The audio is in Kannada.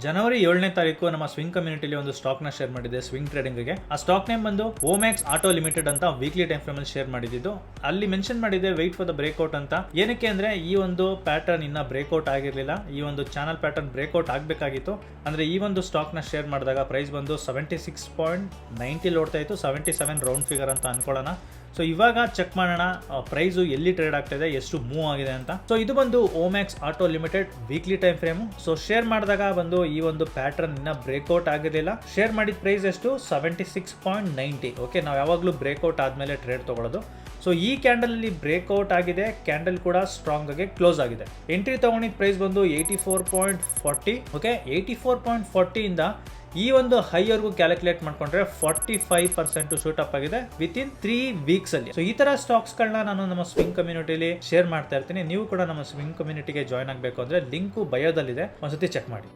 ಜನವರಿ 7ನೇ ತಾರೀಕು ನಮ್ಮ ಸ್ವಿಂಗ್ ಕಮ್ಯುನಿಟಿಲಿ ಒಂದು ಸ್ಟಾಕ್ ನ ಶೇರ್ ಮಾಡಿದೆ ಸ್ವಿಂಗ್ ಟ್ರೇಡಿಂಗ್ ಗೆ. ಆ ಸ್ಟಾಕ್ ನೇಮ್ ಬಂದು ಓಮ್ಯಾಕ್ಸ್ ಆಟೋ ಲಿಮಿಟೆಡ್ ಅಂತ ವೀಕ್ಲಿ ಟೈಮ್ ಫ್ರೇಮ್ ಅಲ್ಲಿ ಶೇರ್ ಮಾಡಿದ್ದು. ಅಲ್ಲಿ ಮೆನ್ಷನ್ ಮಾಡಿದೆ ವೆಯ್ಟ್ ಫಾರ್ ದ ಬ್ರೇಕ್ಔಟ್ ಅಂತ. ಏನಕ್ಕೆ ಅಂದ್ರೆ ಈ ಒಂದು ಪ್ಯಾಟರ್ನ್ ಇನ್ನ ಬ್ರೇಕ್ಔಟ್ ಆಗಿರ್ಲಿಲ್ಲ, ಈ ಒಂದು ಚಾನಲ್ ಪ್ಯಾಟರ್ನ್ ಬ್ರೇಕ್ಔಟ್ ಆಗಬೇಕಾಗಿತ್ತು. ಅಂದ್ರೆ ಈ ಒಂದು ಸ್ಟಾಕ್ ನ ಶೇರ್ ಮಾಡಿದಾಗ ಪ್ರೈಸ್ ಬಂದು 76.90 ಓಡ್ತಾ ಇತ್ತು, 77 ರೌಂಡ್ ಫಿಗರ್ ಅಂತ ಅನ್ಕೊಳ್ಳೋಣ. ಸೊ ಇವಾಗ ಚೆಕ್ ಮಾಡೋಣ ಪ್ರೈಸು ಎಲ್ಲಿ ಟ್ರೇಡ್ ಆಗ್ತಾ ಇದೆ, ಎಷ್ಟು ಮೂವ್ ಆಗಿದೆ ಅಂತ. ಸೊ ಇದು ಬಂದು Omaxe auto limited weekly time frame. So share ಮಾಡಿದಾಗ ಬಂದು ಈ ಒಂದು ಪ್ಯಾಟರ್ನ್ ಇನ್ನ ಬ್ರೇಕ್ಔಟ್ ಆಗಿರಲಿಲ್ಲ. ಶೇರ್ ಮಾಡಿದ ಪ್ರೈಸ್ ಎಷ್ಟು 76.90. ಓಕೆ, ನಾವು ಯಾವಾಗಲೂ ಬ್ರೇಕ್ಔಟ್ ಆದ್ಮೇಲೆ ಟ್ರೇಡ್ ತಗೊಳ್ಳೋದು. ಸೊ ಈ ಕ್ಯಾಂಡಲ್ ಅಲ್ಲಿ ಬ್ರೇಕ್ಔಟ್ ಆಗಿದೆ, ಕ್ಯಾಂಡಲ್ ಕೂಡ ಸ್ಟ್ರಾಂಗ್ ಆಗಿ ಕ್ಲೋಸ್ ಆಗಿದೆ. ಎಂಟ್ರಿ ತಗೊಂಡಿದ್ದ ಪ್ರೈಸ್ ಬಂದು 84.40. ಓಕೆ, 84.40 ಇಂದ ಈ ಒಂದು ಹೈವರೆಗೂ ಕ್ಯಾಲ್ಕುಲೇಟ್ ಮಾಡ್ಕೊಂಡ್ರೆ 45% ಶೂಟ್ ಅಪ್ ಆಗಿದೆ ವಿತ್ ಇನ್ 3 ವೀಕ್ಸ್ ಅಲ್ಲಿ. ಸೊ ಈ ತರ ಸ್ಟಾಕ್ಸ್ ಗಳನ್ನ ನಾನು ನಮ್ಮ ಸ್ವಿಂಗ್ ಕಮ್ಯುನಿಟಿಲಿ ಶೇರ್ ಮಾಡ್ತಾ ಇರ್ತೀನಿ. ನೀವು ಕೂಡ ನಮ್ಮ ಸ್ವಿಂಗ್ ಕಮ್ಯುನಿಟಿಗೆ ಜಾಯ್ನ್ ಆಗಬೇಕು ಅಂದ್ರೆ ಲಿಂಕ್ ಬಯೋದಲ್ಲಿದೆ, ಒಂದ್ಸತಿ ಚೆಕ್ ಮಾಡಿ.